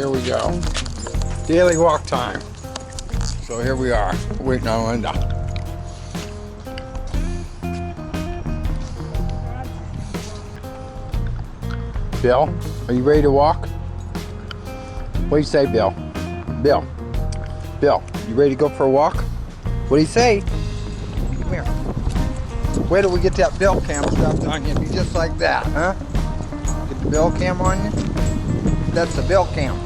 here we go. Daily walk time. So here we are, waiting on Linda. Bill, are you ready to walk? What do you say, Bill? Bill, you ready to go for a walk? What do you say? Come here. Wait till we get that Bill cam strapped on you. Be just like that, huh? Get the Bill cam on you? That's the Bill cam.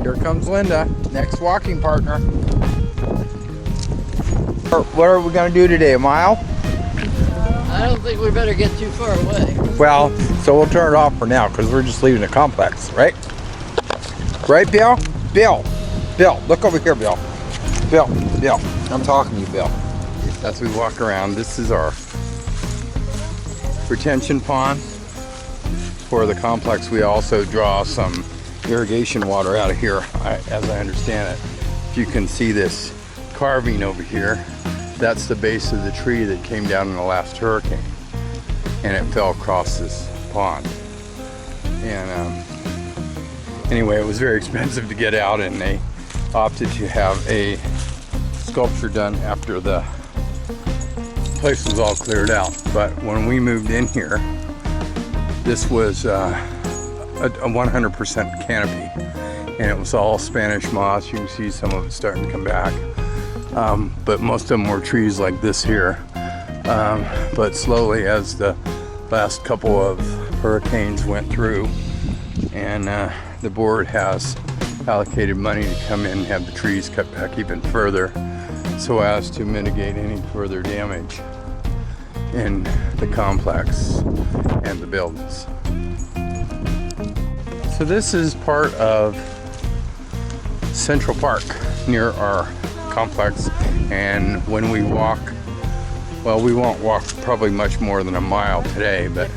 Here comes Linda, next walking partner. What are we gonna do today, a mile? I don't think we better get too far away. Well, so we'll turn it off for now because we're just leaving the complex, right? Right, Bill? Bill, look over here, Bill. Bill, I'm talking to you, Bill. As we walk around, this is our retention pond. For the complex, we also draw some irrigation water out of here, as I understand it. If you can see this carving over here, that's the base of the tree that came down in the last hurricane, and it fell across this pond. And anyway, it was very expensive to get out, and they opted to have a sculpture done after the place was all cleared out. But when we moved in here, this was a 100% canopy, and it was all Spanish moss. You can see some of it starting to come back, but most of them were trees like this here. But slowly, as the last couple of hurricanes went through, and the board has allocated money to come in and have the trees cut back even further so as to mitigate any further damage in the complex and the buildings. So this is part of Central Park near our complex, and when we walk, well, we won't walk probably much more than a mile today, but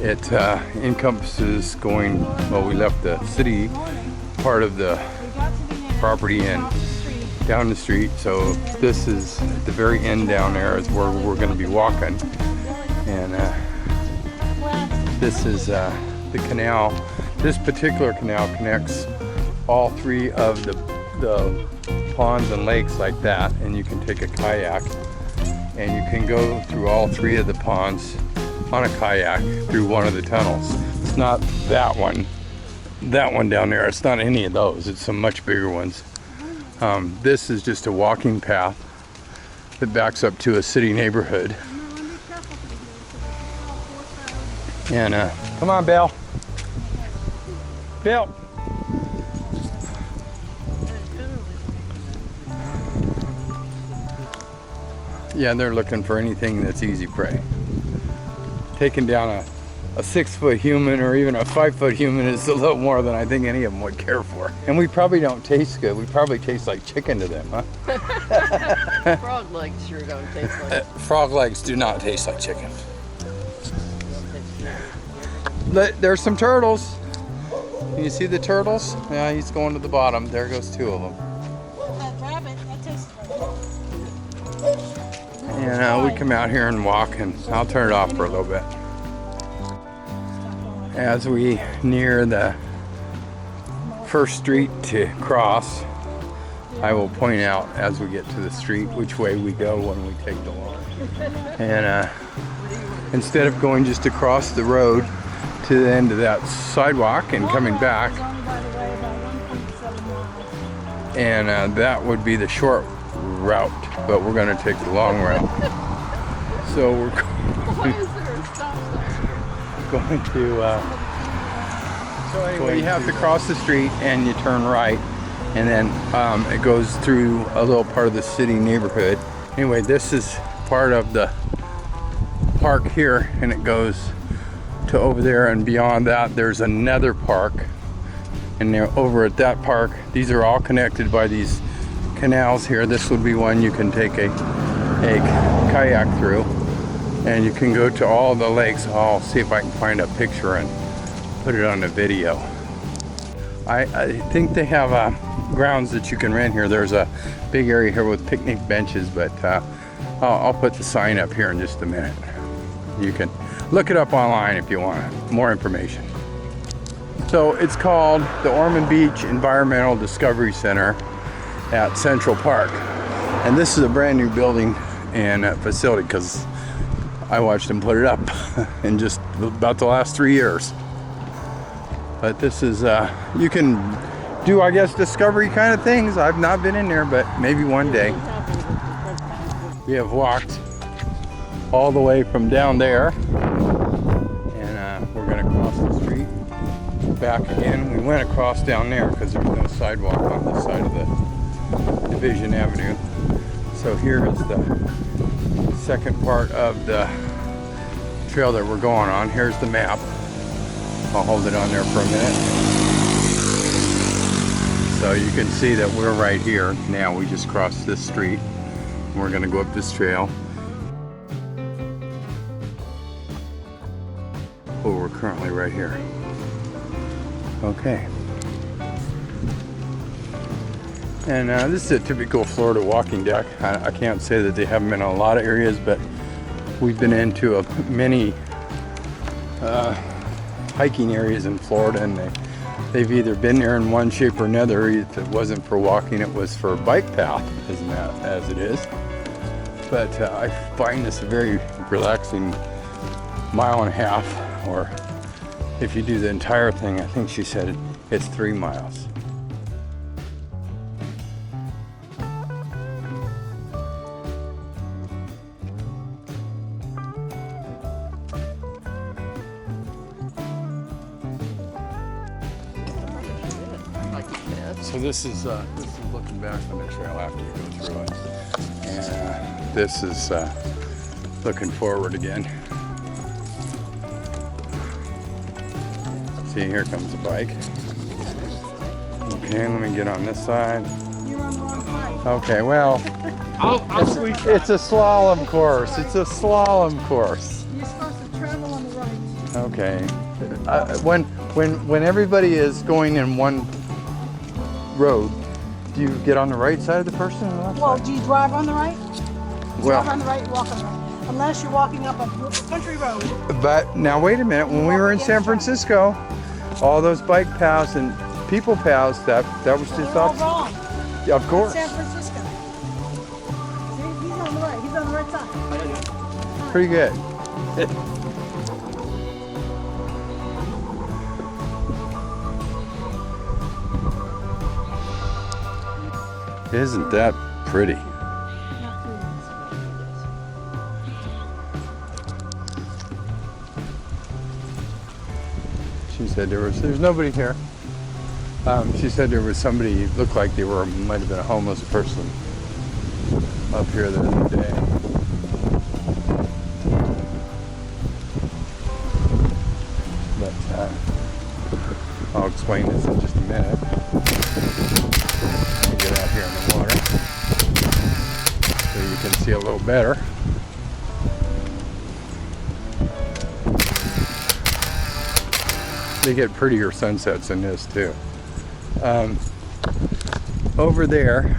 it encompasses going, well, we left the city part of the property and down the street, so this is at the very end down there is where we're going to be walking, and this is the canal. This particular canal connects all three of the ponds and lakes like that, and you can take a kayak and you can go through all three of the ponds on a kayak through one of the tunnels. It's not that one down there, it's not any of those, it's some much bigger ones. This is just a walking path that backs up to a city neighborhood. And come on, Bill. Yeah, they're looking for anything that's easy prey. Taking down a 6-foot human or even a 5-foot human is a little more than I think any of them would care for. And we probably don't taste good. We probably taste like chicken to them, huh? Frog legs sure don't taste like frog legs do not taste like chicken. There's some turtles. Can you see the turtles? Yeah, he's going to the bottom. There goes 2 of them. That rabbit, that tastes like And we come out here and walk, and I'll turn it off for a little bit. As we near the first street to cross, I will point out as we get to the street which way we go when we take the lawn. And instead of going just across the road to the end of that sidewalk and coming back, and that would be the short route, but we're going to take the long route. So we're going to so anyway, you have to cross the street and you turn right, and then it goes through a little part of the city neighborhood. Anyway, this is part of the park here, and it goes to over there, and beyond that there's another park, and they're over at that park. These are all connected by these canals here. This would be one you can take a kayak through, and you can go to all the lakes. I'll see if I can find a picture and put it on a video. I think they have grounds that you can rent here. There's a big area here with picnic benches, but I'll put the sign up here in just a minute. You can look it up online if you want more information. So it's called the Ormond Beach Environmental Discovery Center at Central Park. And this is a brand new building and facility because I watched them put it up in just about the last 3 years. But this is, you can do, I guess, discovery kind of things. I've not been in there, but maybe one day. We have walked all the way from down there, and we're gonna cross the street back again. We went across down there because there's no sidewalk on this side of the Division Avenue. So here is the second part of the trail that we're going on. Here's the map. I'll hold it on there for a minute. So you can see that we're right here now. We just crossed this street. We're gonna go up this trail. Oh, we're currently right here. Okay. And this is a typical Florida walking deck. I can't say that they haven't been in a lot of areas, but we've been into many hiking areas in Florida, and they've either been there in one shape or another. If it wasn't for walking, it was for a bike path, as it is. But I find this a very relaxing 1.5 miles, or if you do the entire thing, I think she said it's 3 miles. So this is looking back on the trail after you go through it, and this is looking forward again. See, here comes a bike. Okay, let me get on this side. You're on the wrong side. Okay, well, it's a slalom course. It's a slalom course. You're supposed to travel on the right. Okay. When everybody is going in one road, do you get on the right side of the person or the left Well, side? do you drive on the right? Well, Drive on the right, walk on the right. Unless you're walking up a country road. but now wait a minute. When we were in San Francisco, all those bike paths and people paths, that was just They're all up. wrong. Yeah, of course. San Francisco. See, he's on the right. He's on the right side. Pretty good. Isn't that pretty? She said there's nobody here. She said there was somebody, looked like they might have been a homeless person up here the other day. But I'll explain this in just a minute. Get out here in the water so you can see a little better. They get prettier sunsets in this too. Over there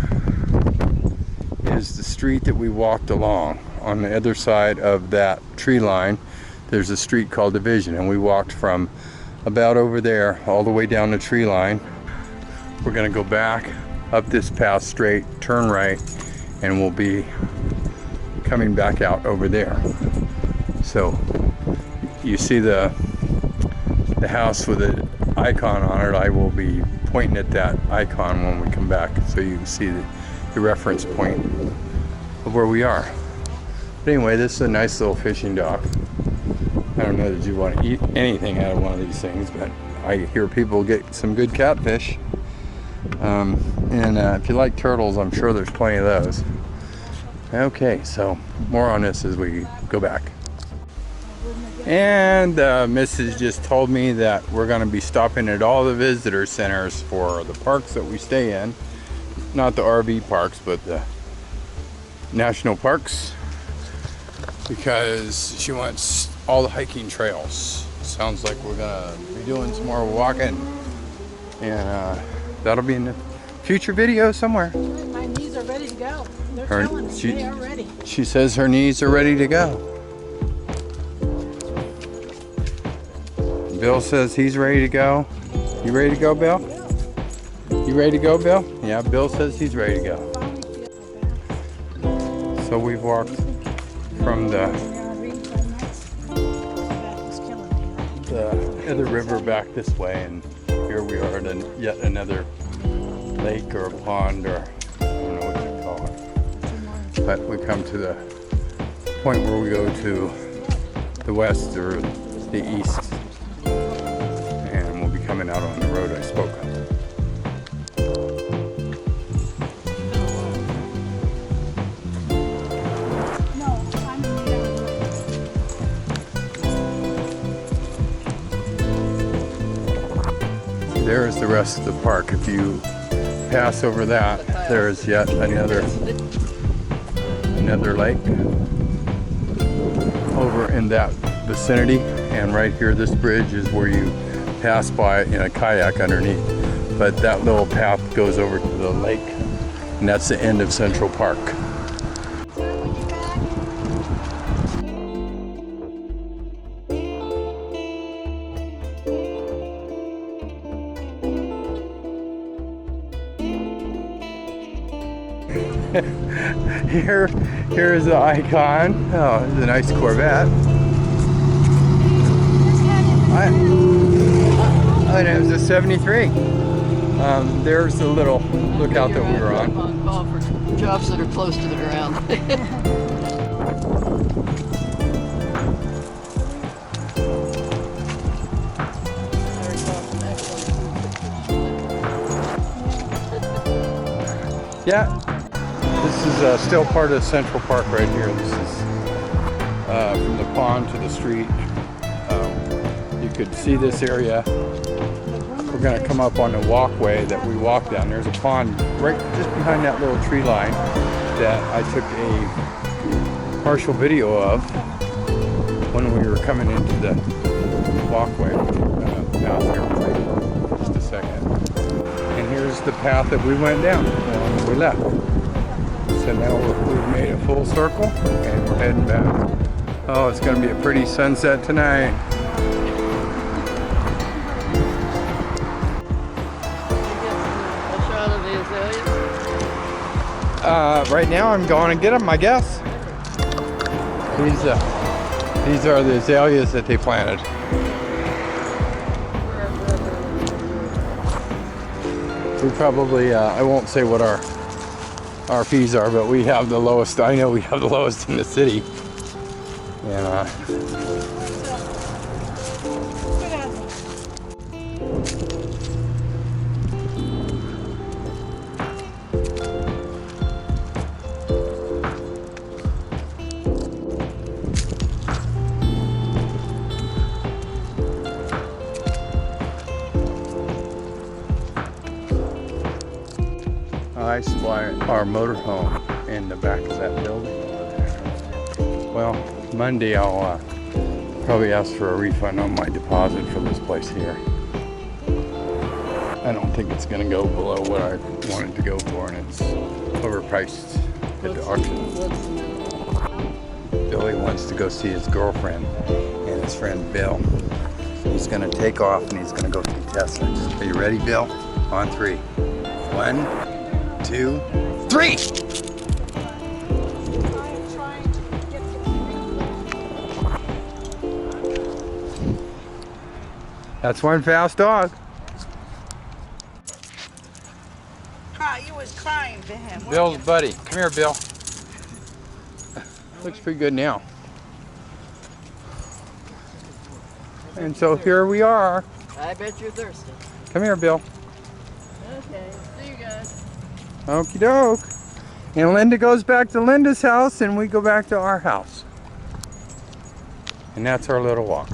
is the street that we walked along. On the other side of that tree line, there's a street called Division, and we walked from about over there all the way down the tree line. We're gonna go back up this path straight, turn right, and we'll be coming back out over there. So you see the house with an icon on it. I will be pointing at that icon when we come back so you can see the reference point of where we are. But anyway, this is a nice little fishing dock. I don't know that you want to eat anything out of one of these things, but I hear people get some good catfish. And if you like turtles, I'm sure there's plenty of those. Okay, so more on this as we go back. And Mrs. just told me that we're going to be stopping at all the visitor centers for the parks that we stay in. Not the RV parks, but the national parks. Because she wants all the hiking trails. Sounds like we're going to be doing some more walking. And that'll be in the future video somewhere. My knees are ready to go. They're telling us they are ready. She says her knees are ready to go. Bill says he's ready to go. You ready to go, Bill? You ready to go, Bill? Yeah, Bill says he's ready to go. So we've walked from the other river back this way, and here we are at yet another lake or a pond, or I don't know what you call it. But we come to the point where we go to the west or the east, and we'll be coming out on the road I spoke of. There's the rest of the park. If you pass over that, there's yet another lake over in that vicinity. And right here, this bridge is where you pass by in a kayak underneath. But that little path goes over to the lake, and that's the end of Central Park. Here's the icon. Oh, it's a nice Corvette. And it was a 73. There's the little lookout that we were on. Call for jobs that are close to the ground. Yeah, this is still part of Central Park right here. This is from the pond to the street. You could see this area. We're going to come up on the walkway that we walked down. There's a pond right just behind that little tree line that I took a partial video of when we were coming into the walkway. Path here for just a second. And here's the path that we went down when we left. So now we've made a full circle and we're heading back. Oh, it's going to be a pretty sunset tonight. Right now I'm going to get them, I guess. These are the azaleas that they planted. We probably, I won't say what our fees are, but we have the lowest, I know we have the lowest in the city. And I supply our motorhome in the back of that building over there. Well, Monday I'll probably ask for a refund on my deposit for this place here. I don't think it's going to go below what I wanted to go for, and it's overpriced at the auction. Billy wants to go see his girlfriend and his friend Bill. He's going to take off and he's going to go see Teslas. Are you ready, Bill? On 3. 1, 2, 3! That's one fast dog. You was crying to him. Bill's buddy. Come here, Bill. Looks pretty good now. And so here we are. I bet you're thirsty. Come here, Bill. Okay, see you guys. Okie doke. And Linda goes back to Linda's house and we go back to our house. And that's our little walk.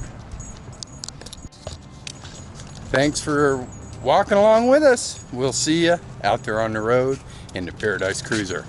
Thanks for walking along with us. We'll see you out there on the road in the Paradise Cruiser.